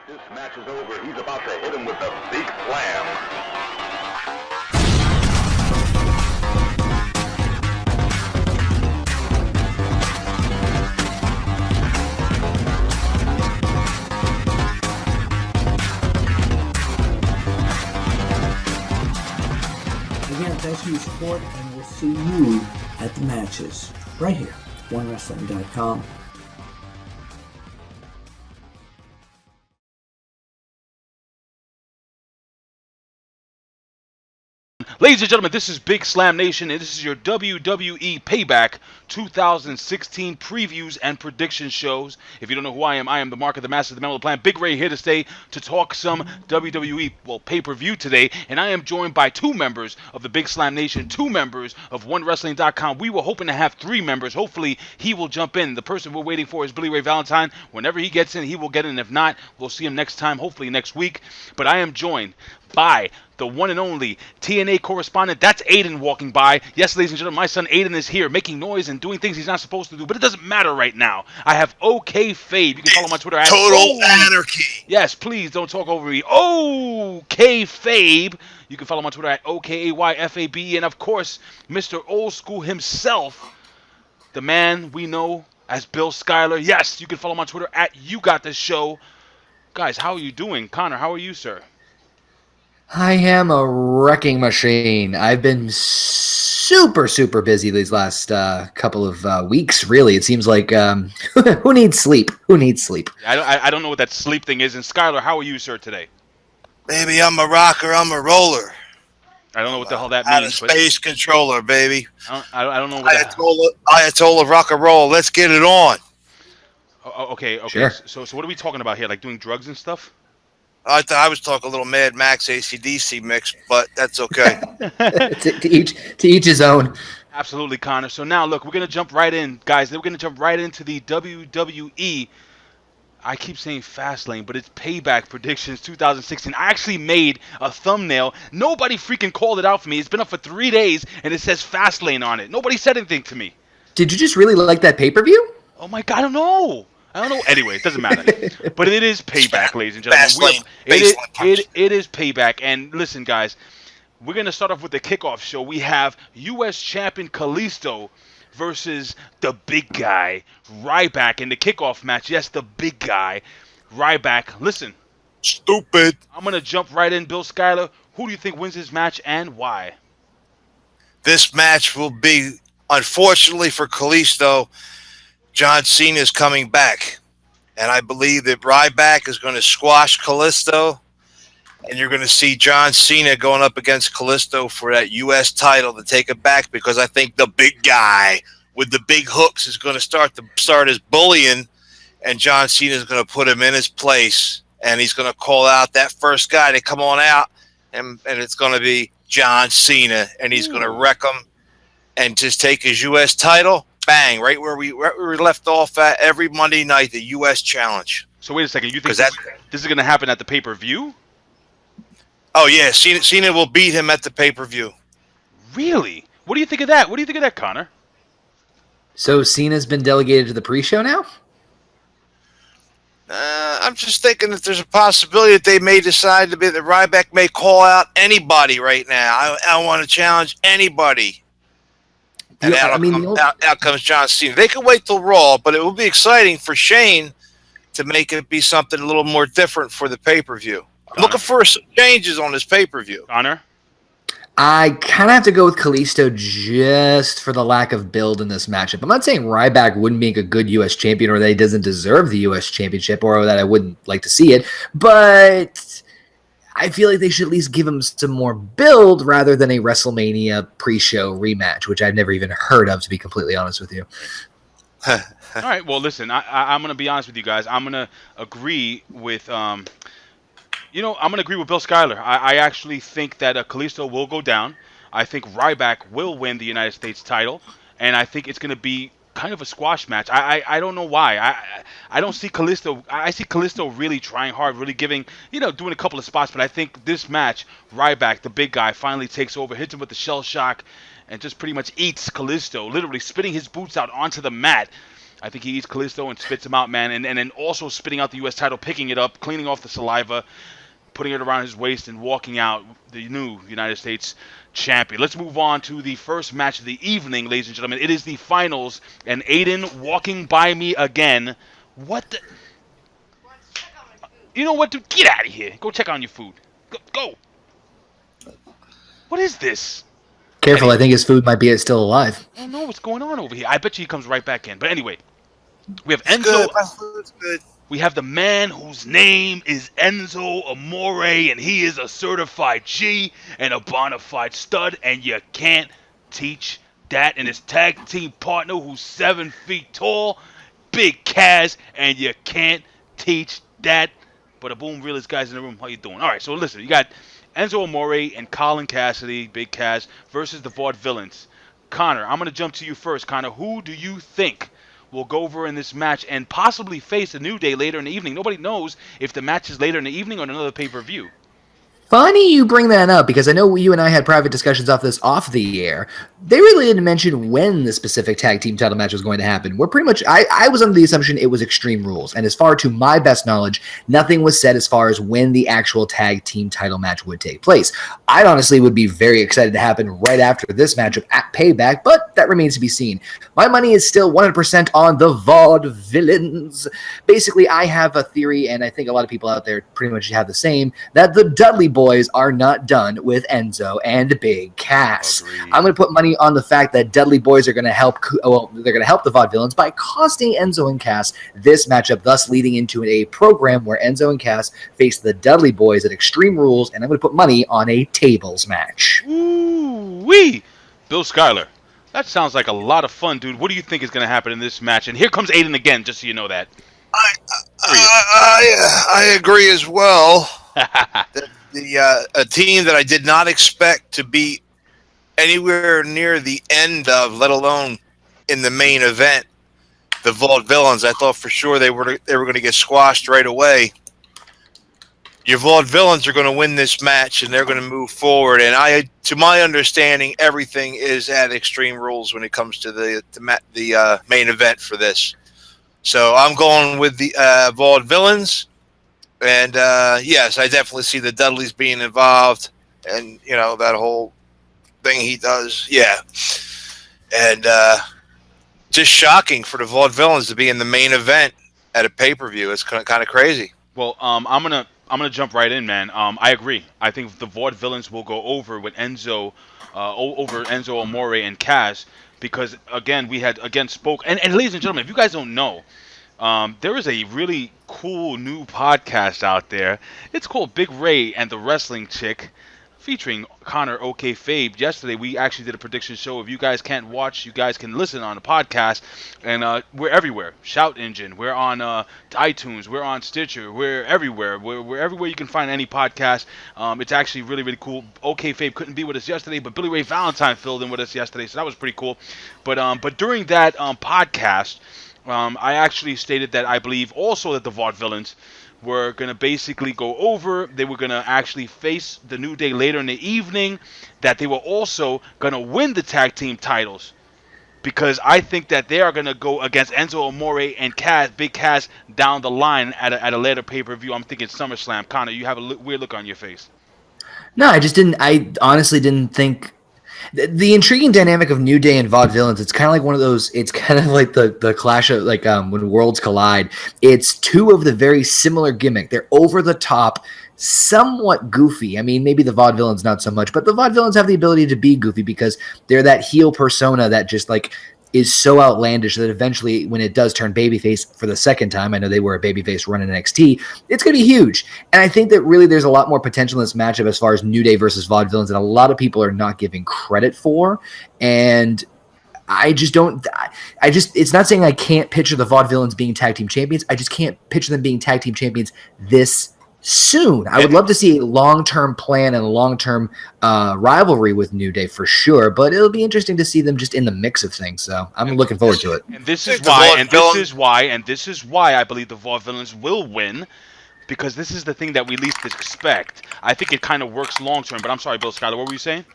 This match is over. He's about to hit him with the big slam. Again, thanks for your support, and we'll see you at the matches right here, OneWrestling.com. Ladies and gentlemen, this is Big Slam Nation, and this is your WWE Payback 2016 previews and prediction shows. If you don't know who I am the Mark of the Master, the Man of the Plan, Big Ray, here to stay to talk some WWE, pay-per-view today, and I am joined by two members of the Big Slam Nation, two members of OneWrestling.com. We were hoping to have three members. Hopefully, he will jump in. The person we're waiting for is Billy Ray Valentine. Whenever he gets in, he will get in. If not, we'll see him next time, hopefully next week. But I am joined by the one and only TNA correspondent. That's Aiden walking by. Yes, ladies and gentlemen, my son Aiden is here making noise and doing things he's not supposed to do, but it doesn't matter right now. I have OK Fabe. You can follow my Twitter at Total Anarchy. Yes, please don't talk over me. OK Fabe. You can follow my Twitter at OKAYFABE. And of course, Mr. Old School himself, the man we know as Bill Schuyler. Yes, you can follow my Twitter at You Got The Show. Guys, how are you doing? Connor, how are you, sir? I am a wrecking machine. I've been super busy these last couple of weeks, really. It seems like, who needs sleep? Who needs sleep? I don't know what that sleep thing is. And Skylar, how are you, sir, today? Baby, I'm a rocker, I'm a roller. I don't know what the hell that I'm means. a space controller, baby. I don't know what Ayatollah rock and roll. Let's get it on. Okay. Sure. So what are we talking about here? Like doing drugs and stuff? I thought I was talking a little Mad Max AC/DC mix, but that's okay. to each his own. Absolutely, Connor. So now, look, we're going to jump right in, guys. We're going to jump right into the WWE, I keep saying Fastlane, but it's Payback Predictions 2016. I actually made a thumbnail. Nobody freaking called it out for me. It's been up for 3 days, and it says Fastlane on it. Nobody said anything to me. Did you just really like that pay-per-view? Oh, my God, I don't know. Anyway, it doesn't matter. But it is Payback, ladies and gentlemen. It is Payback. And listen, guys, we're going to start off with the kickoff show. We have U.S. Champion Kalisto versus the big guy, Ryback, in the kickoff match. Yes, the big guy, Ryback. Listen. Stupid. I'm going to jump right in. Bill Schuyler, who do you think wins this match and why? This match will be, unfortunately for Kalisto, John Cena is coming back, and I believe that Ryback is going to squash Kalisto, and you're going to see John Cena going up against Kalisto for that U.S. title to take it back, because I think the big guy with the big hooks is going to start his bullying, and John Cena is going to put him in his place, and he's going to call out that first guy to come on out, and it's going to be John Cena, and he's going to wreck him and just take his U.S. title. Bang, right where we left off at every Monday night, the U.S. Challenge. So wait a second, you think this is going to happen at the pay-per-view? Oh, yeah, Cena will beat him at the pay-per-view. Really? What do you think of that? What do you think of that, Connor? So Cena's been delegated to the pre-show now? I'm just thinking that there's a possibility that they may decide that Ryback may call out anybody right now. I want to challenge anybody. And out comes John Cena. They can wait till Raw, but it will be exciting for Shane to make it be something a little more different for the pay-per-view. I'm looking for some changes on this pay-per-view. Connor? I kind of have to go with Kalisto just for the lack of build in this matchup. I'm not saying Ryback wouldn't make a good U.S. champion or that he doesn't deserve the U.S. championship or that I wouldn't like to see it, but I feel like they should at least give him some more build rather than a WrestleMania pre-show rematch, which I've never even heard of, to be completely honest with you. All right, well, listen, I'm going to be honest with you guys. I'm going to agree with I'm going to agree with Bill Schuyler. I actually think that Kalisto will go down. I think Ryback will win the United States title, and I think it's going to be kind of a squash match. I don't know why. I don't see Kalisto. I see Kalisto really trying hard, really giving, doing a couple of spots, but I think this match, Ryback, the big guy, finally takes over, hits him with the shell shock, and just pretty much eats Kalisto, literally spitting his boots out onto the mat. I think he eats Kalisto and spits him out, man, and then also spitting out the U.S. title, picking it up, cleaning off the saliva, putting it around his waist, and walking out the new United States champion. Let's move on to the first match of the evening, ladies and gentlemen. It is the finals, and Aiden walking by me again. What the... You know what, dude? Get out of here. Go check on your food. Go. What is this? Careful, I think his food might be still alive. I don't know what's going on over here. I bet you he comes right back in. But anyway, we have Enzo. Good. My food's good. We have the man whose name is Enzo Amore, and he is a certified G and a bona fide stud, and you can't teach that. And his tag team partner, who's 7 feet tall, Big Kaz, and you can't teach that. But a boom, realest guys in the room. How you doing? All right, so listen, you got Enzo Amore and Colin Cassady, Big Kaz, versus the Vaudevillains. Connor, I'm going to jump to you first. Connor, who do you think will go over in this match and possibly face the New Day later in the evening? Nobody knows if the match is later in the evening or another pay-per-view. Funny you bring that up, because I know you and I had private discussions off this off the air. They really didn't mention when the specific tag team title match was going to happen. We're pretty much, I was under the assumption it was Extreme Rules. And as far to my best knowledge, nothing was said as far as when the actual tag team title match would take place. I honestly would be very excited to happen right after this matchup at Payback, but that remains to be seen. My money is still 100% on the Vaudevillains. Basically, I have a theory, and I think a lot of people out there pretty much have the same, that the Dudley Boys are not done with Enzo and Big Cass. Agreed. I'm going to put money on the fact that Dudley Boys are going to help. Well, they're going to help the Vaudevillains by costing Enzo and Cass this matchup, thus leading into a program where Enzo and Cass face the Dudley Boys at Extreme Rules, and I'm going to put money on a tables match. Ooh-wee! Bill Schuyler. That sounds like a lot of fun, dude. What do you think is going to happen in this match? And here comes Aiden again, just so you know that. I agree as well. A team that I did not expect to be anywhere near the end of, let alone in the main event, the Vaudevillains. I thought for sure they were going to get squashed right away. Your Vaudevillains are going to win this match, and they're going to move forward. And to my understanding, everything is at Extreme Rules when it comes to the main event for this. So I'm going with the Vaudevillains. And, yes, I definitely see the Dudleys being involved and, you know, that whole thing he does. Yeah. And just shocking for the Vaudevillains to be in the main event at a pay-per-view. It's kind of crazy. Well, I'm gonna jump right in, man. I agree. I think the Vaudevillains will go over with Enzo, over Enzo Amore and Cass, because, again, we had, spoke. And ladies and gentlemen, if you guys don't know, there is a really cool new podcast out there. It's called Big Ray and the Wrestling Chick, featuring Connor OK Fabe. Yesterday, we actually did a prediction show. If you guys can't watch, you guys can listen on the podcast. And we're everywhere. Shout Engine. We're on iTunes. We're on Stitcher. We're everywhere. We're everywhere you can find any podcast. It's actually really, really cool. OK Fabe couldn't be with us yesterday, but Billy Ray Valentine filled in with us yesterday, so that was pretty cool. But during that podcast, I actually stated that I believe also that the Vaudevillains were going to basically go over. They were going to actually face the New Day later in the evening, that they were also going to win the tag team titles, because I think that they are going to go against Enzo Amore and Cass, Big Cass, down the line at a later pay-per-view. I'm thinking SummerSlam. Connor, you have a weird look on your face. No, I honestly didn't think. The intriguing dynamic of New Day and Vaudevillains, it's kind of like one of those, it's kind of like the clash of, like, when worlds collide. It's two of the very similar gimmick. They're over the top, somewhat goofy. I mean, maybe the Vaudevillains not so much, but the Vaudevillains have the ability to be goofy because they're that heel persona that just, like, is so outlandish that eventually, when it does turn babyface for the second time, I know they were a babyface run in NXT, it's going to be huge. And I think that really there's a lot more potential in this matchup as far as New Day versus Vaudevillains that a lot of people are not giving credit for. And I just don't, it's not saying I can't picture the Vaudevillains being tag team champions. I just can't picture them being tag team champions this soon. I would love to see a long-term plan and a long-term rivalry with New Day for sure, but it'll be interesting to see them just in the mix of things. So I'm looking forward to it. And this is why I believe the Vaudevillains will win, because this is the thing that we least expect. I think it kind of works long-term, but I'm sorry, Bill Schuyler, what were you saying?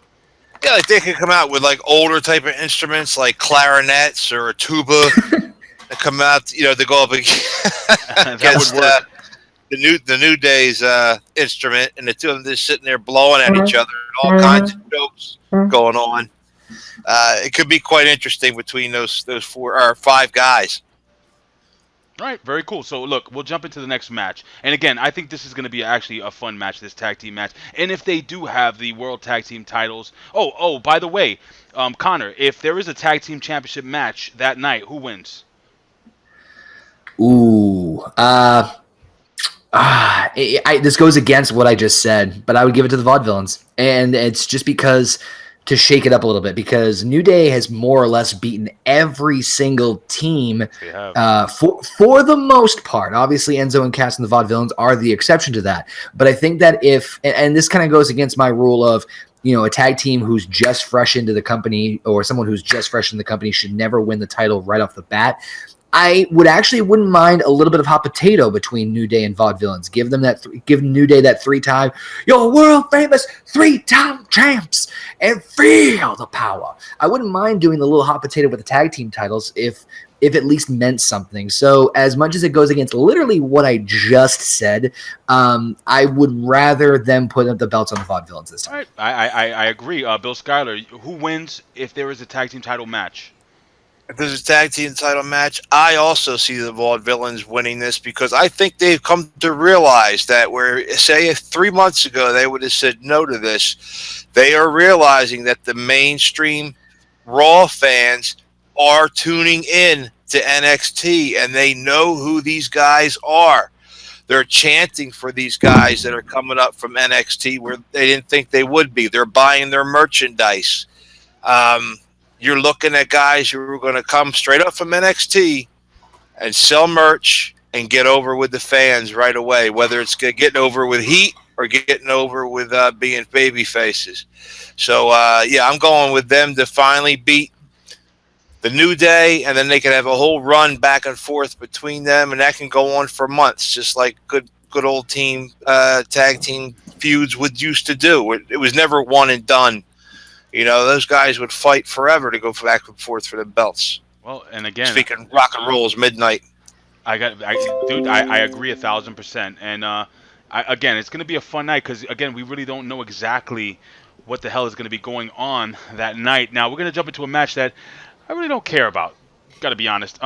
Yeah, like they could come out with like older type of instruments like clarinets or a tuba come out, to go up against would work. the New Day's instrument, and the two of them just sitting there blowing at each other, and all kinds of jokes going on. It could be quite interesting between those 4 or 5 guys. All right, very cool. So, look, we'll jump into the next match. And again, I think this is going to be actually a fun match, this tag team match. And if they do have the World Tag Team titles... Oh, by the way, Connor, if there is a Tag Team Championship match that night, who wins? Ooh. This goes against what I just said, but I would give it to the Vaudevillains. And it's just because... to shake it up a little bit, because New Day has more or less beaten every single team for the most part. Obviously, Enzo and Cass and the Vaudevillains are the exception to that. But I think that and this kind of goes against my rule of, a tag team who's just fresh into the company, or someone who's just fresh in the company, should never win the title right off the bat. I wouldn't mind a little bit of hot potato between New Day and Vaudevillains. Give New Day that 3-time, you're world famous 3-time champs, and feel the power. I wouldn't mind doing the little hot potato with the tag team titles if at least meant something. So as much as it goes against literally what I just said, I would rather them put up the belts on the Vaudevillains this time. All right, I agree. Bill Schuyler, who wins if there is a tag team title match? If there's a tag team title match, I also see the Vaudevillains winning this, because I think they've come to realize that if 3 months ago they would have said no to this, they are realizing that the mainstream Raw fans are tuning in to NXT, and they know who these guys are. They're chanting for these guys that are coming up from NXT where they didn't think they would be. They're buying their merchandise. You're looking at guys who are going to come straight up from NXT and sell merch and get over with the fans right away, whether it's getting over with heat or getting over with being baby faces. So, I'm going with them to finally beat the New Day, and then they can have a whole run back and forth between them, and that can go on for months, just like good old tag team feuds would used to do. It was never one and done. Those guys would fight forever to go back and forth for the belts. Well, and again, speaking rock and roll is midnight. I agree 1,000%. And again, it's going to be a fun night because, again, we really don't know exactly what the hell is going to be going on that night. Now, we're going to jump into a match that I really don't care about. Got to be honest.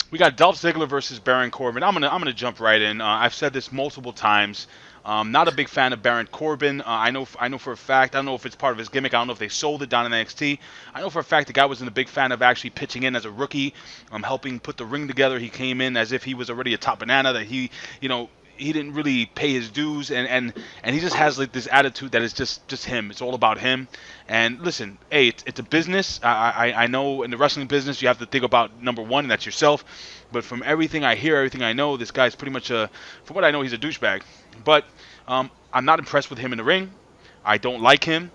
We got Dolph Ziggler versus Baron Corbin. I'm gonna jump right in. I've said this multiple times. Not a big fan of Baron Corbin. I know for a fact. I don't know if it's part of his gimmick. I don't know if they sold it down in NXT. I know for a fact the guy wasn't a big fan of actually pitching in as a rookie, helping put the ring together. He came in as if he was already a top banana. That he didn't really pay his dues, and he just has like this attitude that is just him. It's all about him. And listen, hey, it's a business. I know in the wrestling business you have to think about number one, and that's yourself. But from everything I hear, everything I know, this guy's pretty much from what I know, he's a douchebag. But I'm not impressed with him in the ring. I don't like him,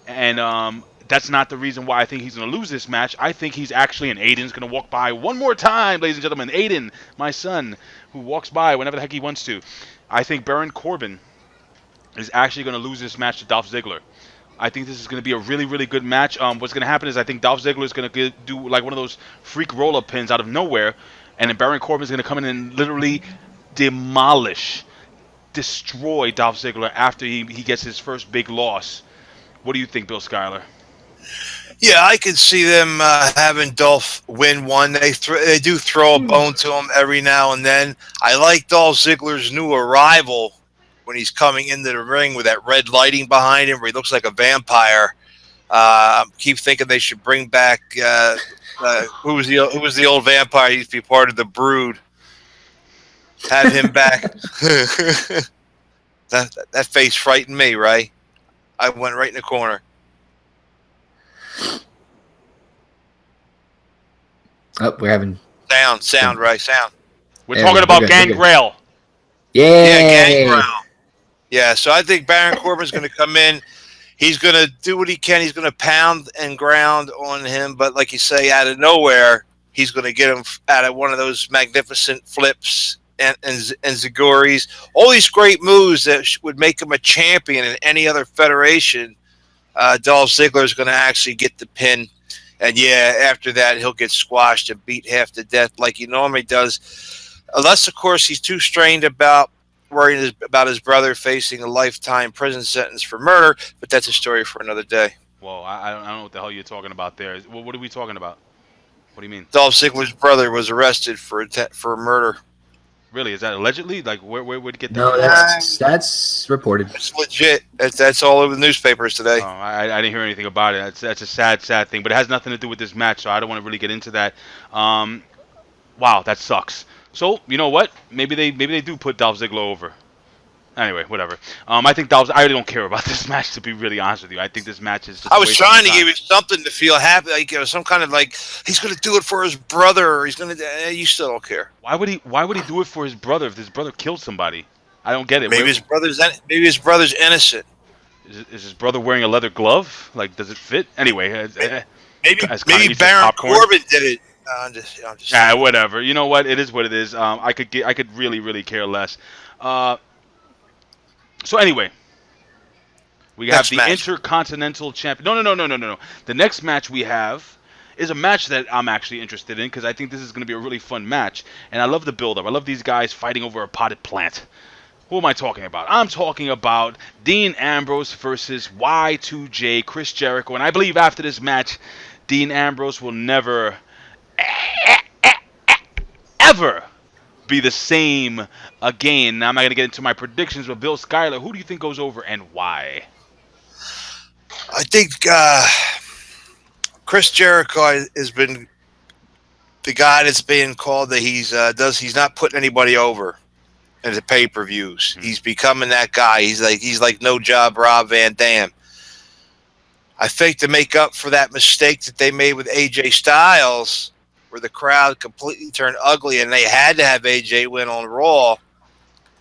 and that's not the reason why I think he's going to lose this match. I think he's actually, and Aiden's going to walk by one more time, ladies and gentlemen. Aiden, my son, who walks by whenever the heck he wants to. I think Baron Corbin is actually going to lose this match to Dolph Ziggler. I think this is going to be a really, really good match. What's going to happen is I think Dolph Ziggler is going to do like one of those freak roll-up pins out of nowhere, and then Baron Corbin is going to come in and literally destroy Dolph Ziggler after he gets his first big loss. What do you think, Bill Schuyler? Yeah, I could see them having Dolph win one. They do throw a bone to him every now and then. I like Dolph Ziggler's new arrival when he's coming into the ring with that red lighting behind him where he looks like a vampire. I keep thinking they should bring back who was the old vampire? He used to be part of the Brood. Have him back. That face frightened me, right? I went right in the corner. Oh, we're having sound, right? Sound. We're talking about Gangrel. Yeah, Gangrel. Yeah, so I think Baron Corbin's going to come in. He's going to do what he can. He's going to pound and ground on him, but like you say, out of nowhere, he's going to get him out of one of those magnificent flips and ziguris. All these great moves that would make him a champion in any other federation. Dolph Ziggler is going to actually get the pin. And yeah, after that, he'll get squashed and beat half to death like he normally does. Unless, of course, he's too strained about worrying about his brother facing a lifetime prison sentence for murder. But that's a story for another day. Well, I don't know what the hell you're talking about there. What are we talking about? What do you mean? Dolph Ziggler's brother was arrested for murder. Really? Is that allegedly? Like, where would it get that? No, that's reported. It's legit. That's all over the newspapers today. Oh, I didn't hear anything about it. That's a sad thing, but it has nothing to do with this match, so I don't want to really get into that. Wow, that sucks. So you know what? Maybe they do put Dolph Ziggler over. Anyway, whatever. I think I really don't care about this match, to be really honest with you. I think this match is just I was trying to give you something to feel happy, like some kind of like he's going to do it for his brother, or he's going to. You still don't care. Why would he do it for his brother if his brother killed somebody? I don't get it. Maybe his brother's innocent. Is his brother wearing a leather glove? Like, does it fit? Anyway, maybe Baron Corbin did it. I'm just whatever. You know what? It is what it is. I could really care less. So anyway, we have the Intercontinental Champion. No. The next match we have is a match that I'm actually interested in because I think this is going to be a really fun match. And I love the build-up. I love these guys fighting over a potted plant. Who am I talking about? I'm talking about Dean Ambrose versus Y2J, Chris Jericho. And I believe after this match, Dean Ambrose will never, ever be the same again. Now, I'm not going to get into my predictions, but Bill Skyler, who do you think goes over and why? I think Chris Jericho has been the guy that's being called that he's not putting anybody over in the pay-per-views. Mm-hmm. He's becoming that guy. He's like no job Rob Van Dam. I think to make up for that mistake that they made with AJ Styles, where the crowd completely turned ugly and they had to have AJ win on Raw,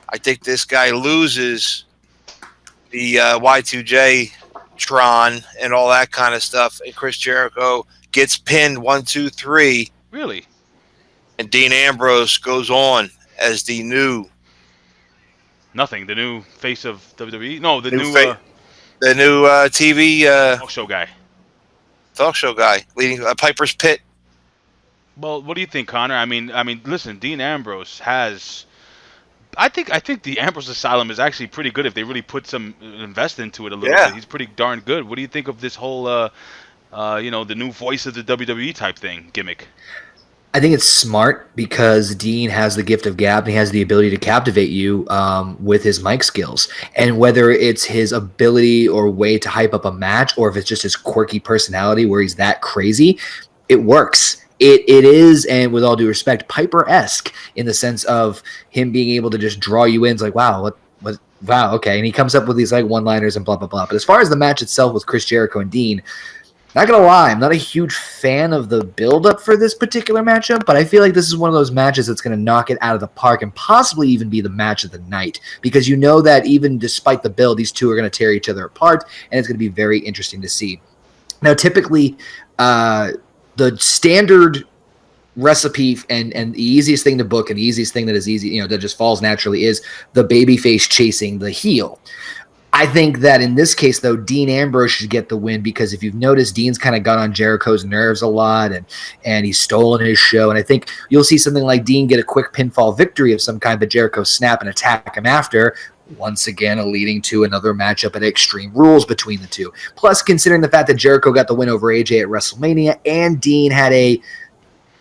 I think this guy loses the Y2J Tron and all that kind of stuff, and Chris Jericho gets pinned 1, 2, 3. Really? And Dean Ambrose goes on as the new face of WWE? No, the new TV talk show guy leading Piper's Pit. Well, what do you think, Connor? I mean, listen, Dean Ambrose has. I think the Ambrose Asylum is actually pretty good if they really invest into it a little bit. He's pretty darn good. What do you think of this whole, the new voice of the WWE type thing gimmick? I think it's smart because Dean has the gift of gab and he has the ability to captivate you with his mic skills. And whether it's his ability or way to hype up a match, or if it's just his quirky personality where he's that crazy, it works. It is, and with all due respect, Piper-esque in the sense of him being able to just draw you in. It's like, wow, wow, okay. And he comes up with these like one-liners and blah, blah, blah. But as far as the match itself with Chris Jericho and Dean, not going to lie, I'm not a huge fan of the build-up for this particular matchup, but I feel like this is one of those matches that's going to knock it out of the park and possibly even be the match of the night, because you know that even despite the build, these two are going to tear each other apart, and it's going to be very interesting to see. Now, typically, the standard recipe and the easiest thing to book and the easiest thing that is easy, that just falls naturally is the babyface chasing the heel. I think that in this case, though, Dean Ambrose should get the win because if you've noticed, Dean's kind of got on Jericho's nerves a lot and he's stolen his show. And I think you'll see something like Dean get a quick pinfall victory of some kind, but Jericho snap and attack him after, once again leading to another matchup at Extreme Rules between the two. Plus, considering the fact that Jericho got the win over AJ at WrestleMania and Dean had a,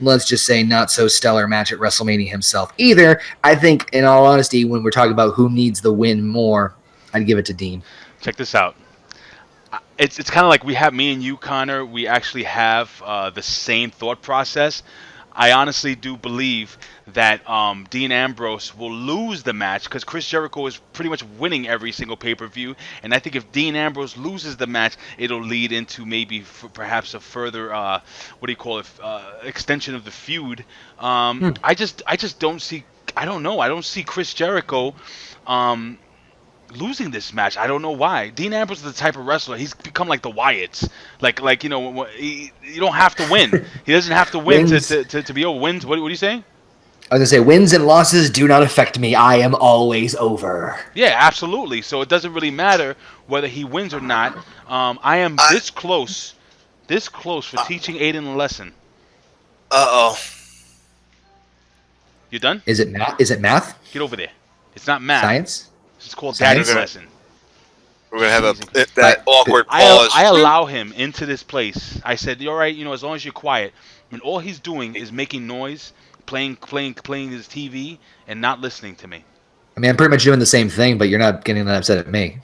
let's just say, not so stellar match at WrestleMania himself either, I think, in all honesty, when we're talking about who needs the win more, I'd give it to Dean. Check this out. It's kind of like we have me and you, Connor. We actually have the same thought process. I honestly do believe that Dean Ambrose will lose the match because Chris Jericho is pretty much winning every single pay-per-view. And I think if Dean Ambrose loses the match, it'll lead into maybe perhaps a further, extension of the feud. I just don't see, I don't see Chris Jericho losing this match. I don't know why. Dean Ambrose is the type of wrestler. He's become like the Wyatts. You don't have to win. He doesn't have to win to be over. Wins. What are you saying? I was going to say, wins and losses do not affect me. I am always over. Yeah, absolutely. So it doesn't really matter whether he wins or not. I am this close This close for teaching Aiden a lesson. Uh-oh. You done? Is it math? Is it math? Get over there. It's not math. Science? It's called Science? daddy's lesson. We're going to have that awkward I pause. allow him into this place. I said, "You're all right, as long as you're quiet." When all he's doing is making noise, playing his TV, and not listening to me. I mean, I'm pretty much doing the same thing, but you're not getting that upset at me.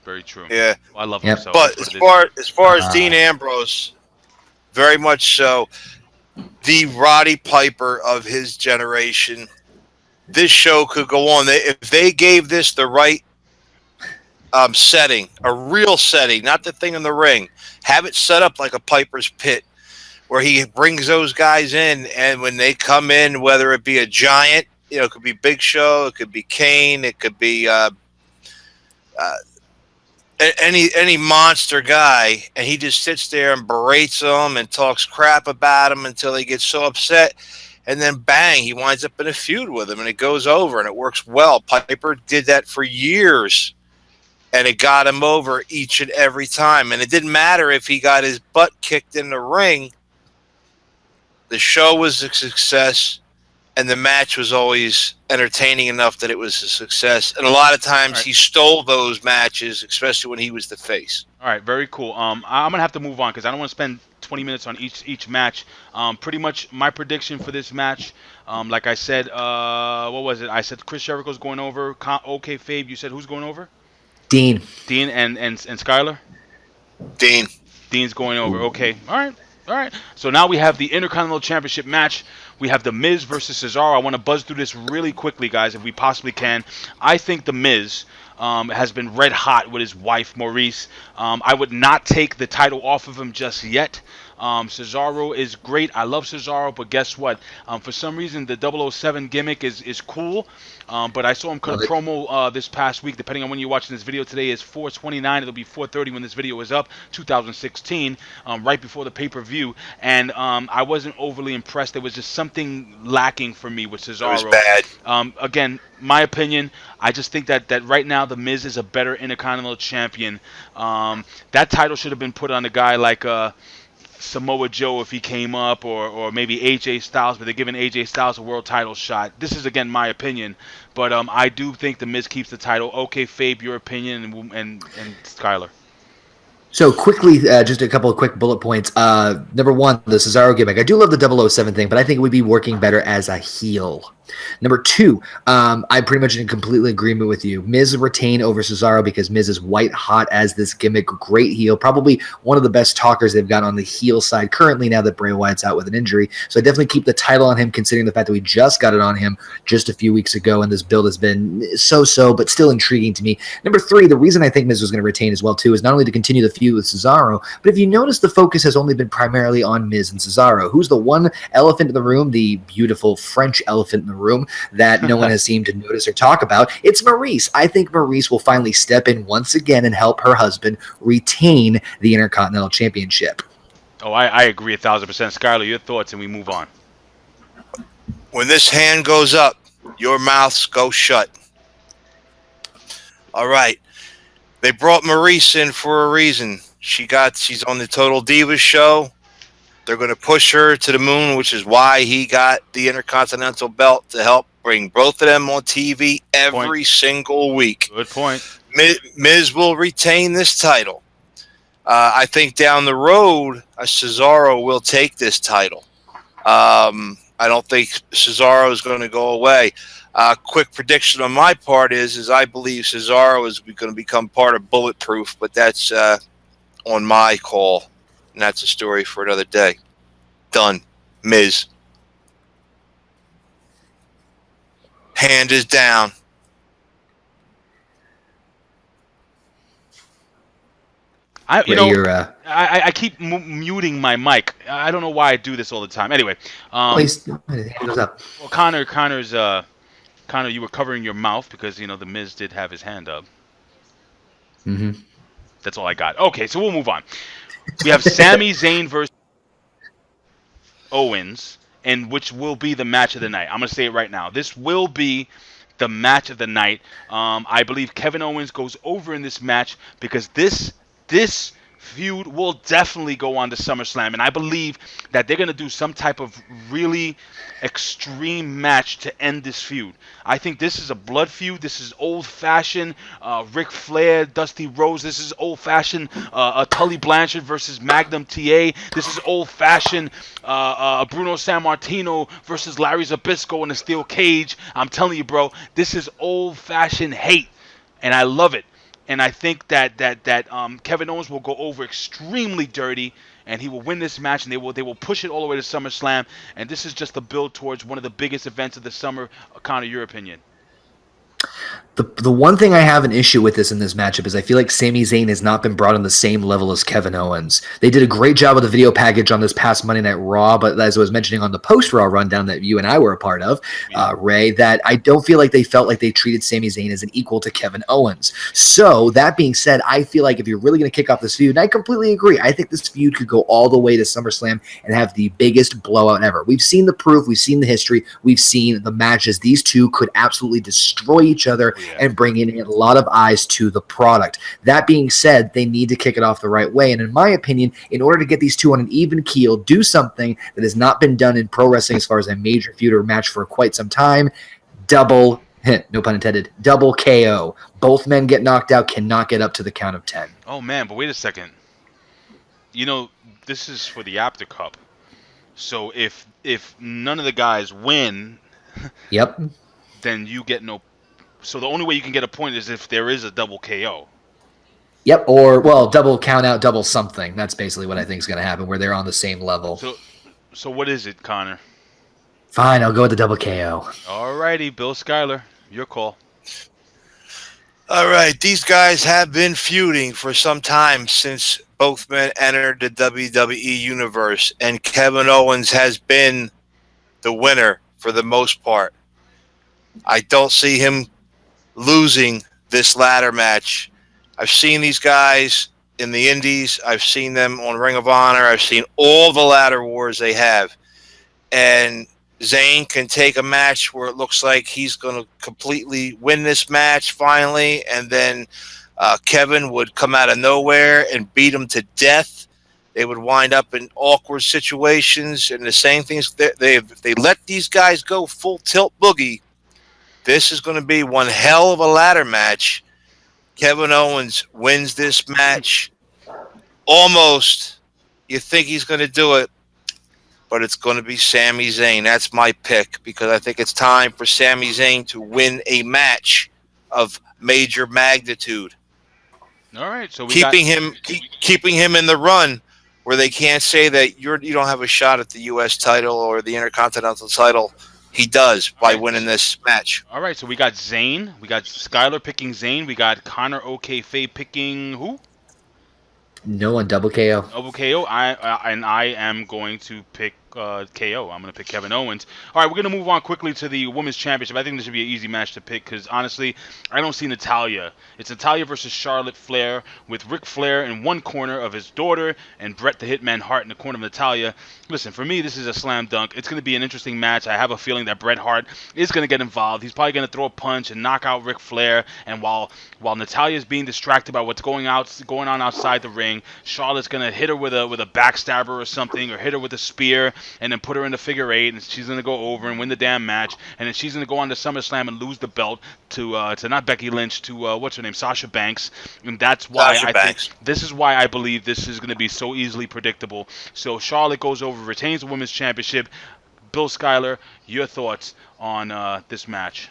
Very true. Yeah. Well, I love him so. But as far as Dean Ambrose, very much so, the Roddy Piper of his generation. This show could go on. If they gave this the right setting, a real setting, not the thing in the ring, have it set up like a Piper's Pit, where he brings those guys in, and when they come in, whether it be a giant, it could be Big Show, it could be Kane, it could be any monster guy, and he just sits there and berates them and talks crap about them until they get so upset, and then bang, he winds up in a feud with him, and it goes over, and it works well. Piper did that for years, and it got him over each and every time, and it didn't matter if he got his butt kicked in the ring. The show was a success, and the match was always entertaining enough that it was a success. And a lot of times he stole those matches, especially when he was the face. All right, very cool. I'm going to have to move on because I don't want to spend 20 minutes on each match. Pretty much my prediction for this match, like I said, what was it? I said Chris Jericho's going over. Okay, Fabe, you said who's going over? Dean and Skylar? Dean's going over. Okay. All right. So now we have the Intercontinental Championship match. We have The Miz versus Cesaro. I want to buzz through this really quickly, guys, if we possibly can. I think The Miz has been red hot with his wife, Maurice. I would not take the title off of him just yet. Cesaro is great. I love Cesaro, but guess what? For some reason, the 007 gimmick is cool. But I saw him cut a promo this past week. Depending on when you're watching this video, today is 4/29. It'll be 4/30 when this video is up, 2016, right before the pay-per-view. And I wasn't overly impressed. There was just something lacking for me with Cesaro. It was bad. Again, my opinion, I just think that right now The Miz is a better Intercontinental Champion. That title should have been put on a guy like Samoa Joe if he came up, or maybe AJ Styles, but they're giving AJ Styles a world title shot. This is, again, my opinion, but I do think The Miz keeps the title. Okay, Fabe, your opinion, and Skylar. So quickly, just a couple of quick bullet points. Number one, the Cesaro gimmick. I do love the 007 thing, but I think it would be working better as a heel. Number two, I'm pretty much in complete agreement with you. Miz retain over Cesaro because Miz is white hot as this gimmick. Great heel. Probably one of the best talkers they've got on the heel side currently now that Bray Wyatt's out with an injury. So I definitely keep the title on him, considering the fact that we just got it on him just a few weeks ago, and this build has been so-so, but still intriguing to me. Number three, the reason I think Miz was going to retain as well, too, is not only to continue the feud with Cesaro, but if you notice, the focus has only been primarily on Miz and Cesaro. Who's the one elephant in the room, the beautiful French elephant in the room that no one has seemed to notice or talk about? It's Maurice. I think Maurice will finally step in once again and help her husband retain the Intercontinental Championship. Oh, I agree 1,000%. Skylar, your thoughts, and we move on. When this hand goes up, your mouths go shut. All right. They brought Maurice in for a reason. She's on the Total Divas show. They're going to push her to the moon, which is why he got the Intercontinental belt, to help bring both of them on TV every single week. Good point. Miz will retain this title. I think down the road, Cesaro will take this title. I don't think Cesaro is going to go away. Quick prediction on my part is I believe Cesaro is going to become part of Bulletproof, but that's on my call, and that's a story for another day. Done. Miz. Hand is down. I keep muting my mic. I don't know why I do this all the time. Anyway, hand goes up. Well, Connor's Connor, you were covering your mouth because the Miz did have his hand up. Mm-hmm. That's all I got. Okay, so we'll move on. We have Sami Zayn versus Owens, and which will be the match of the night. I'm gonna say it right now. This will be the match of the night. I believe Kevin Owens goes over in this match because this feud will definitely go on to SummerSlam, and I believe that they're going to do some type of really extreme match to end this feud. I think this is a blood feud. This is old-fashioned Ric Flair, Dusty Rhodes. This is old-fashioned Tully Blanchard versus Magnum TA. This is old-fashioned Bruno Sammartino versus Larry Zbyszko in a steel cage. I'm telling you, bro, this is old-fashioned hate, and I love it. And I think that Kevin Owens will go over extremely dirty, and he will win this match, and they will push it all the way to SummerSlam. And this is just the build towards one of the biggest events of the summer. Connor, your opinion? The one thing I have an issue with in this matchup is I feel like Sami Zayn has not been brought on the same level as Kevin Owens. They did a great job with the video package on this past Monday Night Raw, but as I was mentioning on the post-Raw rundown that you and I were a part of, Ray, that I don't feel like they felt like they treated Sami Zayn as an equal to Kevin Owens. So, that being said, I feel like if you're really going to kick off this feud, and I completely agree, I think this feud could go all the way to SummerSlam and have the biggest blowout ever. We've seen the proof, we've seen the history, we've seen the matches. These two could absolutely destroy each other and bring in a lot of eyes to the product. That being said, they need to kick it off the right way. And in my opinion, in order to get these two on an even keel, do something that has not been done in pro wrestling as far as a major feud or match for quite some time. Double, no pun intended, double KO. Both men get knocked out, cannot get up to the count of 10. Oh, man, but wait a second. You know, this is for the Apter Cup. So if none of the guys win, yep, then you get no. So the only way you can get a point is if there is a double KO. Yep, or, well, double count out, double something. That's basically what I think is going to happen, where they're on the same level. So what is it, Connor? Fine, I'll go with the double KO. All righty, Bill Schuyler, your call. All right, these guys have been feuding for some time since both men entered the WWE Universe, and Kevin Owens has been the winner for the most part. I don't see him losing this ladder match. I've seen these guys in the indies. I've seen them on Ring of Honor. I've seen all the ladder wars they have. And Zayn can take a match where it looks like he's going to completely win this match finally, and then Kevin would come out of nowhere and beat him to death. They would wind up in awkward situations, and the same things. If they let these guys go full tilt boogie, this is going to be one hell of a ladder match. Kevin Owens wins this match. Almost. You think he's going to do it, but it's going to be Sami Zayn. That's my pick, because I think it's time for Sami Zayn to win a match of major magnitude. All right, so keeping him in the run where they can't say that you don't have a shot at the U.S. title or the Intercontinental title. He does by winning this match. All right, so we got Zayn. We got Skylar picking Zayn. We got Connor Faye picking who? No one, double KO. Double KO. I am going to pick KO. I'm going to pick Kevin Owens. All right, we're going to move on quickly to the Women's Championship. I think this should be an easy match to pick because, honestly, I don't see Natalya. It's Natalya versus Charlotte Flair with Ric Flair in one corner of his daughter and Bret the Hitman Hart in the corner of Natalya. Listen, for me, this is a slam dunk. It's going to be an interesting match. I have a feeling that Bret Hart is going to get involved. He's probably going to throw a punch and knock out Ric Flair. And while Natalya is being distracted by what's going on outside the ring, Charlotte's going to hit her with a backstabber or something, or hit her with a spear, and then put her in the figure eight, and she's going to go over and win the damn match, and then she's going to go on to SummerSlam and lose the belt to not Becky Lynch, to what's her name, Sasha Banks, and that's why this is why I believe this is going to be so easily predictable. So Charlotte goes over, retains the Women's Championship. Bill Schuyler, your thoughts on this match?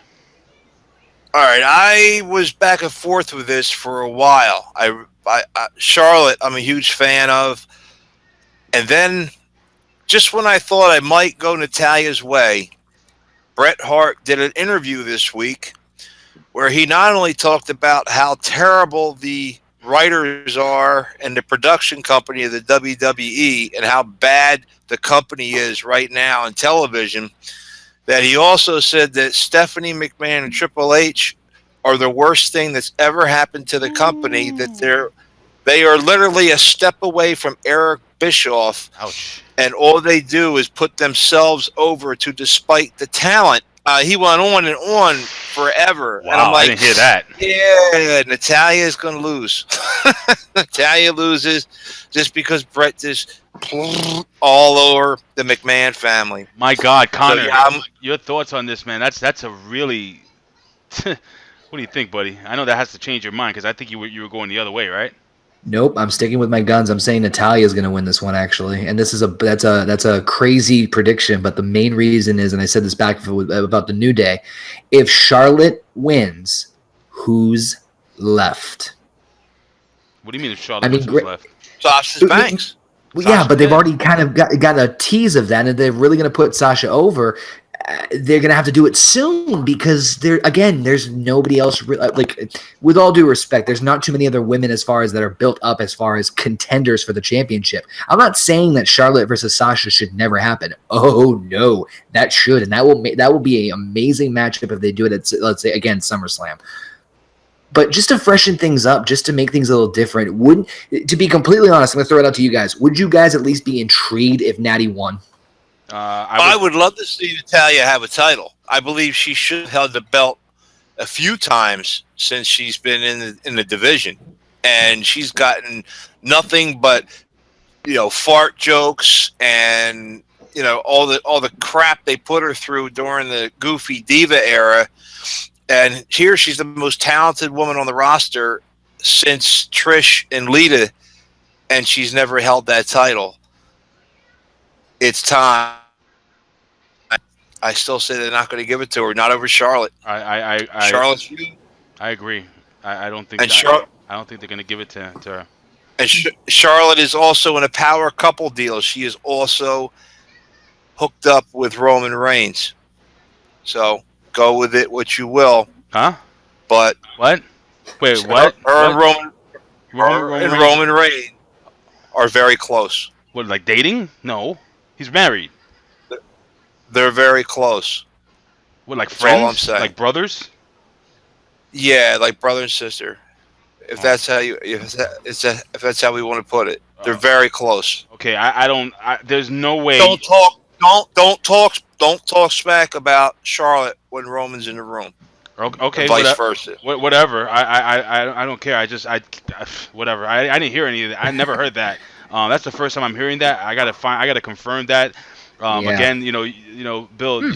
All right, I was back and forth with this for a while. Charlotte, I'm a huge fan of, and then just when I thought I might go Natalya's way, Bret Hart did an interview this week where he not only talked about how terrible the writers are and the production company of the WWE and how bad the company is right now in television, that he also said that Stephanie McMahon and Triple H are the worst thing that's ever happened to the company, that they are literally a step away from Eric Bischoff. Ouch. And all they do is put themselves over to, despite the talent He went on and on forever. Wow, And I'm like, I didn't hear that. Yeah, Natalya is going to lose. Natalya loses just because Brett just all over the McMahon family. My God, Connor, So, yeah, your thoughts on this, man? That's a really. What do you think, buddy? I know that has to change your mind because I think you were going the other way, right? Nope, I'm sticking with my guns. I'm saying Natalya is going to win this one actually, and this is that's a crazy prediction. But the main reason is, and I said this back about the New Day, if Charlotte wins, who's left? What do you mean if Charlotte wins left? Sasha Banks. Well, yeah, but they've already kind of got a tease of that, and they're really going to put Sasha over. They're going to have to do it soon because there's nobody else. Like, with all due respect, there's not too many other women as far as that are built up as far as contenders for the championship. I'm not saying that Charlotte versus Sasha should never happen. Oh no, that should, and that will be an amazing matchup if they do it at, let's say, again, SummerSlam. But just to freshen things up, just to make things a little different, to be completely honest, I'm going to throw it out to you guys. Would you guys at least be intrigued if Natty won? I would love to see Natalya have a title. I believe she should have held the belt a few times since she's been in the division, and she's gotten nothing but fart jokes and all the crap they put her through during the Goofy Diva era. And here she's the most talented woman on the roster since Trish and Lita, and she's never held that title. It's time. I still say they're not going to give it to her. Not over Charlotte. Charlotte's. I agree. I don't think. I don't think they're going to give it to her. And Charlotte is also in a power couple deal. She is also hooked up with Roman Reigns. So go with it what you will. Huh? But what? Wait, what? Her and Roman Reigns are very close. What, like dating? No, he's married. They're very close. What, like That's friends? all I'm saying. Like brothers? Yeah, like brother and sister. If that's how if that's how we want to put it, they're very close. Okay, there's no way. Don't talk smack about Charlotte when Roman's in the room. Okay, vice versa. Whatever. I don't care. Whatever. I didn't hear any of that. I never heard that. That's the first time I'm hearing that. I gotta confirm that. Again, Bill,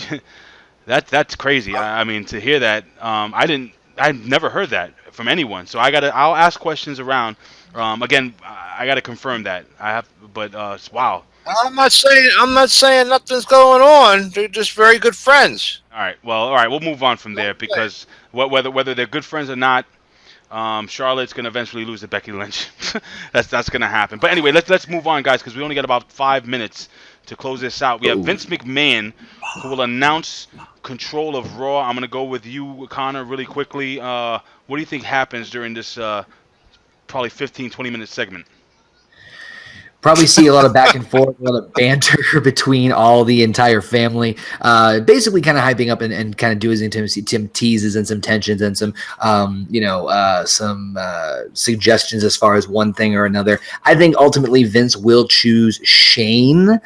that's crazy. I mean, to hear that, I've never heard that from anyone. So I'll ask questions around. Again, I gotta confirm that. Wow. I'm not saying nothing's going on. They're just very good friends. All right. We'll move on from there because whether they're good friends or not, Charlotte's gonna eventually lose to Becky Lynch. that's gonna happen. But anyway, let's move on, guys, because we only got about 5 minutes to close this out. We have Vince McMahon, who will announce control of Raw. I'm gonna go with you, Connor, really quickly. What do you think happens during this probably 15-20 minute segment? Probably see a lot of back and forth, a lot of banter between the entire family. Basically, kind of hyping up and kind of doing some teases and some tensions and some suggestions as far as one thing or another. I think ultimately Vince will choose Shane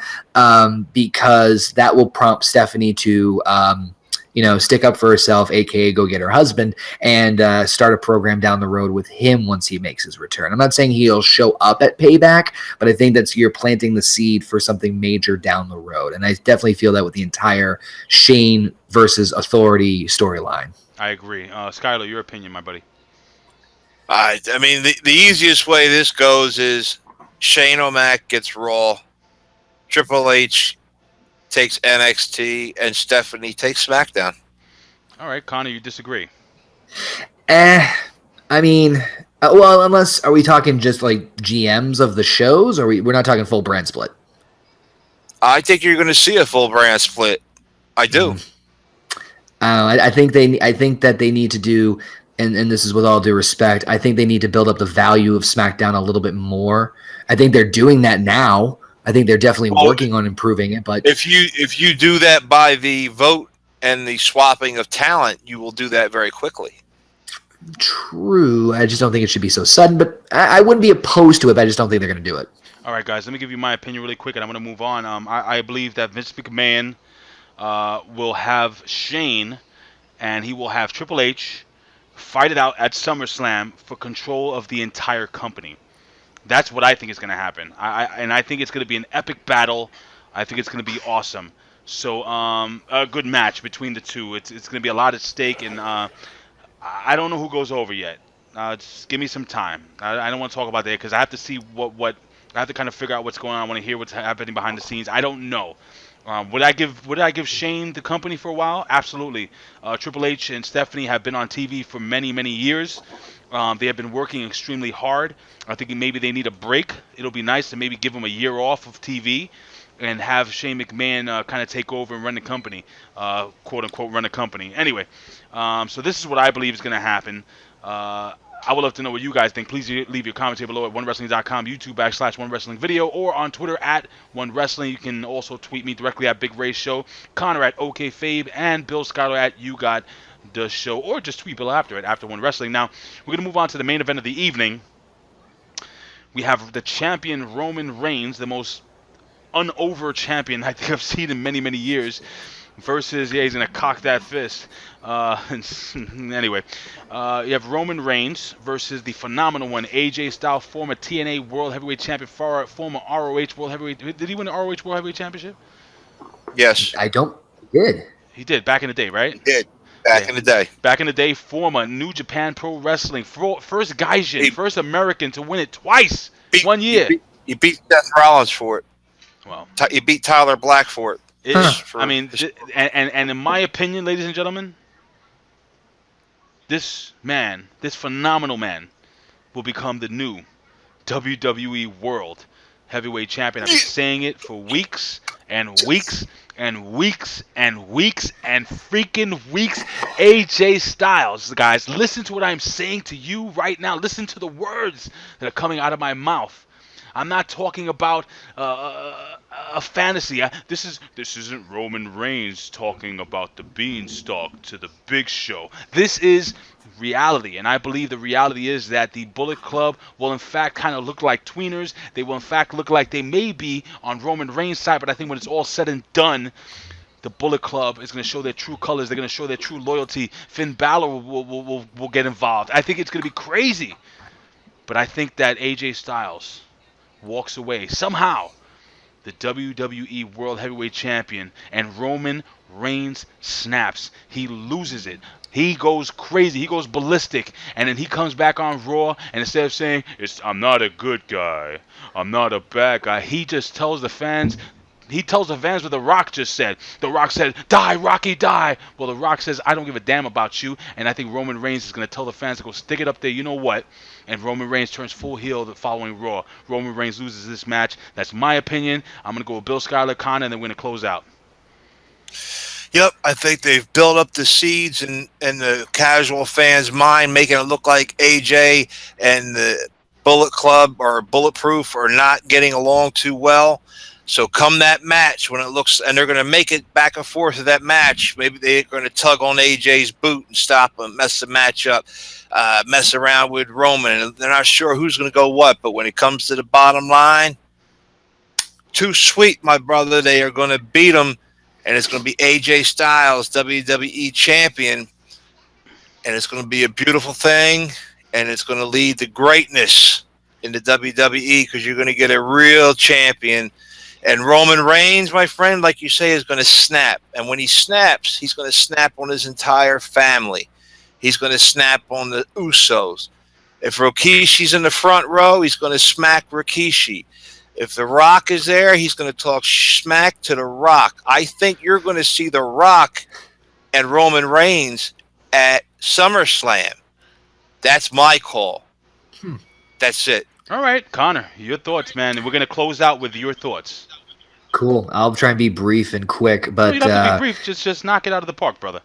because that will prompt Stephanie to stick up for herself, aka go get her husband, and start a program down the road with him once he makes his return. I'm not saying he'll show up at Payback, but I think you're planting the seed for something major down the road. And I definitely feel that with the entire Shane versus Authority storyline. I agree. Skylar, your opinion, my buddy. I mean, the easiest way this goes is Shane O'Mac gets Raw, Triple H takes NXT, and Stephanie takes SmackDown. All right, Connor, you disagree? I mean, unless, are we talking just like GMs of the shows, or we're not talking full brand split? I think you're going to see a full brand split. I do. I think that they need to do, and this is with all due respect, I think they need to build up the value of SmackDown a little bit more. I think they're doing that now. I think they're definitely working on improving it, but if you do that by the vote and the swapping of talent, you will do that very quickly. True. I just don't think it should be so sudden, but I wouldn't be opposed to it, but I just don't think they're going to do it. All right, guys, let me give you my opinion really quick, and I'm going to move on. I believe that Vince McMahon will have Shane, and he will have Triple H fight it out at SummerSlam for control of the entire company. That's what I think is going to happen. I think it's going to be an epic battle. I think it's going to be awesome. So a good match between the two. It's going to be a lot at stake, and I don't know who goes over yet. Just give me some time. I don't want to talk about that because I have to see what I have to kind of figure out what's going on. I want to hear what's happening behind the scenes. I don't know. Would I give Shane the company for a while? Absolutely. Triple H and Stephanie have been on TV for many, many years. They have been working extremely hard. I think maybe they need a break. It'll be nice to maybe give them a year off of TV and have Shane McMahon kind of take over and run the company, quote unquote, run the company. Anyway, so this is what I believe is going to happen. I would love to know what you guys think. Please leave your comments here below at onewrestling.com, YouTube /OneWrestlingVideo, or on Twitter at OneWrestling. You can also tweet me directly at Big Ray Show, Connor at OKFabe, and Bill Schuyler at You Got The Show, or just tweet Bill after it, after One Wrestling. Now, we're going to move on to the main event of the evening. We have the champion Roman Reigns, the most unover champion I think I've seen in many, many years, versus, he's going to cock that fist. Anyway, you have Roman Reigns versus the phenomenal one, AJ Styles, former TNA World Heavyweight Champion, former ROH World Heavyweight. Did he win the ROH World Heavyweight Championship? Yes. He did, back in the day, right? He did. Back in the day. Back in the day, former New Japan Pro Wrestling, first Gaijin, first American to win it twice, 1 year. He beat Seth Rollins for it. Well, he beat Tyler Black for it. I mean, and in my opinion, ladies and gentlemen, this man, this phenomenal man, will become the new WWE World Heavyweight Champion. I've been saying it for weeks and weeks and weeks and weeks and freaking weeks. AJ Styles, guys, listen to what I'm saying to you right now. Listen to the words that are coming out of my mouth. I'm not talking about a fantasy. This isn't Roman Reigns talking about the beanstalk to the Big Show. This is reality, and I believe the reality is that the Bullet Club will in fact kind of look like tweeners. They will in fact look like they may be on Roman Reigns' side, but I think when it's all said and done, the Bullet Club is going to show their true colors. They're going to show their true loyalty. Finn Balor will get involved. I think it's going to be crazy, but I think that AJ Styles walks away somehow the WWE World Heavyweight Champion, and Roman Reigns snaps. He loses it. He goes crazy. He goes ballistic, and then he comes back on Raw, and instead of saying, I'm not a good guy, I'm not a bad guy, he just tells the fans, what The Rock just said. The Rock said, die, Rocky, die. Well, The Rock says, I don't give a damn about you. And I think Roman Reigns is going to tell the fans to go stick it up there. You know what? And Roman Reigns turns full heel the following Raw. Roman Reigns loses this match. That's my opinion. I'm going to go with Bill Schuyler, Connor, and then we're going to close out. Yep, I think they've built up the seeds in the casual fan's mind, making it look like AJ and the Bullet Club or Bulletproof are not getting along too well. So come that match, when it looks, and they're going to make it back and forth to that match, maybe they're going to tug on AJ's boot and stop him, mess the match up, mess around with Roman. And they're not sure who's going to go what, but when it comes to the bottom line, too sweet, my brother. They are going to beat him, and it's going to be AJ Styles, WWE Champion, and it's going to be a beautiful thing, and it's going to lead to greatness in the WWE because you're going to get a real champion. And Roman Reigns, my friend, like you say, is going to snap. And when he snaps, he's going to snap on his entire family. He's going to snap on the Usos. If Rikishi's in the front row, he's going to smack Rikishi. If The Rock is there, he's going to talk smack to The Rock. I think you're going to see The Rock and Roman Reigns at SummerSlam. That's my call. That's it. All right, Connor, your thoughts, man. And we're going to close out with your thoughts. Cool. I'll try and be brief and quick, but you don't have to be brief. Just knock it out of the park, brother.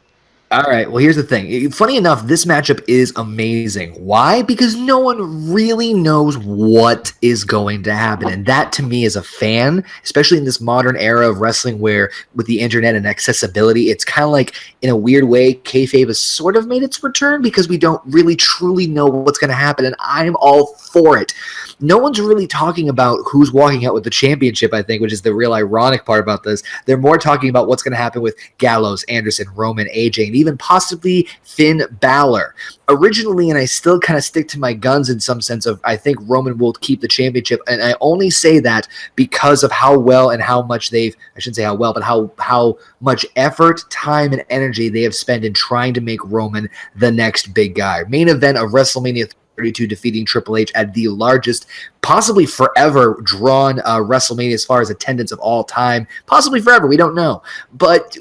All right. Well, here's the thing. Funny enough, this matchup is amazing. Why? Because no one really knows what is going to happen. And that, to me, as a fan, especially in this modern era of wrestling where with the internet and accessibility, it's kind of like, in a weird way, kayfabe has sort of made its return because we don't really truly know what's going to happen. And I'm all for it. no one's really talking about who's walking out with the championship, I think, which is the real ironic part about this. They're more talking about what's going to happen with Gallows, Anderson, Roman, AJ, and even possibly Finn Balor. Originally, and I still kind of stick to my guns in some sense of, I think Roman will keep the championship, and I only say that because of how well and how much I shouldn't say how well, but how much effort, time, and energy they have spent in trying to make Roman the next big guy. Main event of WrestleMania 32, defeating Triple H at the largest, possibly forever drawn WrestleMania as far as attendance of all time. Possibly forever, we don't know. But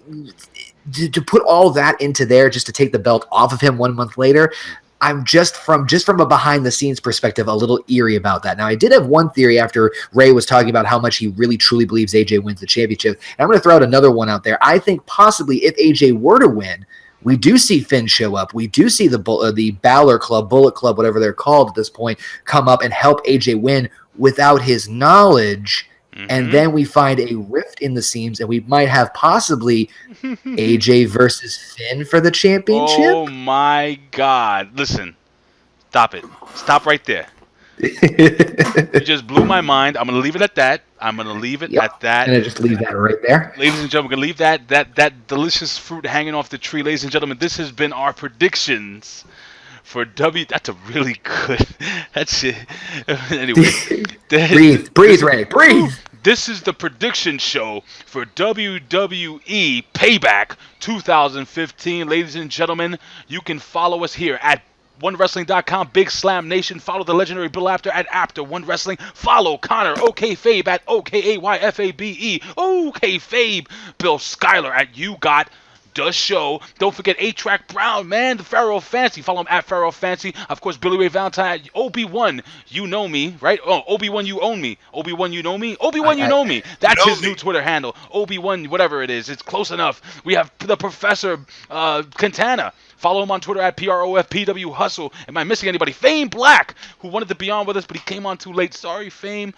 to put all that into there just to take the belt off of him 1 month later, I'm just from a behind the scenes perspective a little eerie about that. Now, I did have one theory after Ray was talking about how much he really truly believes AJ wins the championship, and I'm going to throw out another one out there. I think possibly if AJ were to win, we do see Finn show up. We do see the Balor Club, Bullet Club, whatever they're called at this point, come up and help AJ win without his knowledge. Mm-hmm. And then we find a rift in the seams, and we might have possibly AJ versus Finn for the championship. Oh, my God. Listen, stop it. Stop right there. You just blew my mind. I'm going to leave it at that. I'm going to leave it at that. I'm going to just leave that right there. Ladies and gentlemen, we're going to leave that delicious fruit hanging off the tree. Ladies and gentlemen, this has been our predictions for That's a really good. That's it. Anyway. breathe, Ray. Breathe. This is the prediction show for WWE Payback 2015. Ladies and gentlemen, you can follow us here at OneWrestling.com, Big Slam Nation. Follow the legendary Bill Apter at Apter One Wrestling. Follow Connor, OKFabe at OKAYFABE. OKFabe. Bill Schuyler at You Got The Show. Don't forget A-Track Brown, man, the Pharaoh Fancy. Follow him at Pharaoh Fancy. Of course, Billy Ray Valentine at Obi-Wan, you know me, right? Oh, Obi-Wan, you own me. Obi-Wan, you know me? Obi-Wan, you know me. That's his new Twitter handle. Obi-Wan, whatever it is. It's close enough. We have the Professor Quintana. Follow him on Twitter at PROFPW Hustle. Am I missing anybody? Fame Black, who wanted to be on with us, but he came on too late. Sorry, Fame.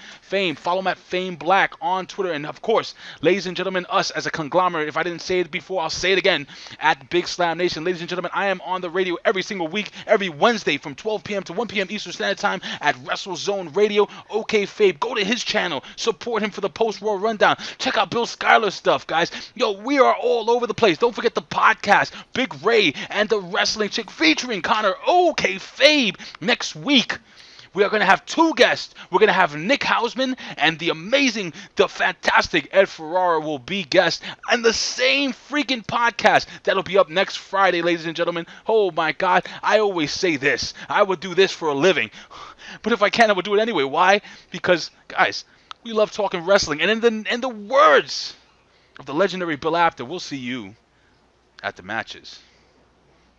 Follow him at Fame Black on Twitter. And, of course, ladies and gentlemen, us as a conglomerate, if I didn't say it before, I'll say it again, at Big Slam Nation. Ladies and gentlemen, I am on the radio every single week, every Wednesday from 12 p.m. to 1 p.m. Eastern Standard Time at WrestleZone Radio. OKFabe, go to his channel. Support him for the post-war rundown. Check out Bill Schuyler's stuff, guys. Yo, we are all over the place. Don't forget the podcast, Big Ray and the Wrestling Chick, featuring Connor, OKFabe. Next week, we are going to have two guests. We're going to have Nick Hausman and the fantastic Ed Ferrara will be guests on the same freaking podcast. That'll be up next Friday, ladies and gentlemen. Oh my God, I always say this. I would do this for a living. But if I can, I would do it anyway. Why? Because, guys, we love talking wrestling. And in the words of the legendary Bill Apter, we'll see you at the matches.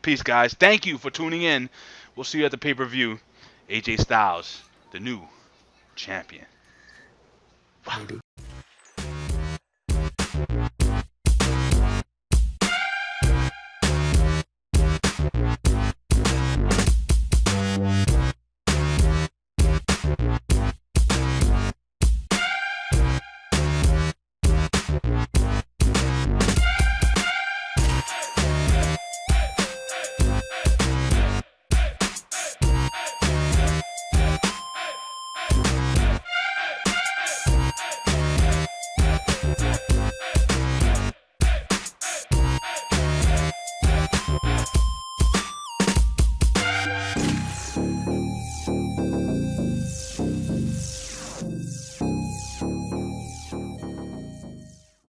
Peace, guys. Thank you for tuning in. We'll see you at the pay-per-view. AJ Styles, the new champion. Wow.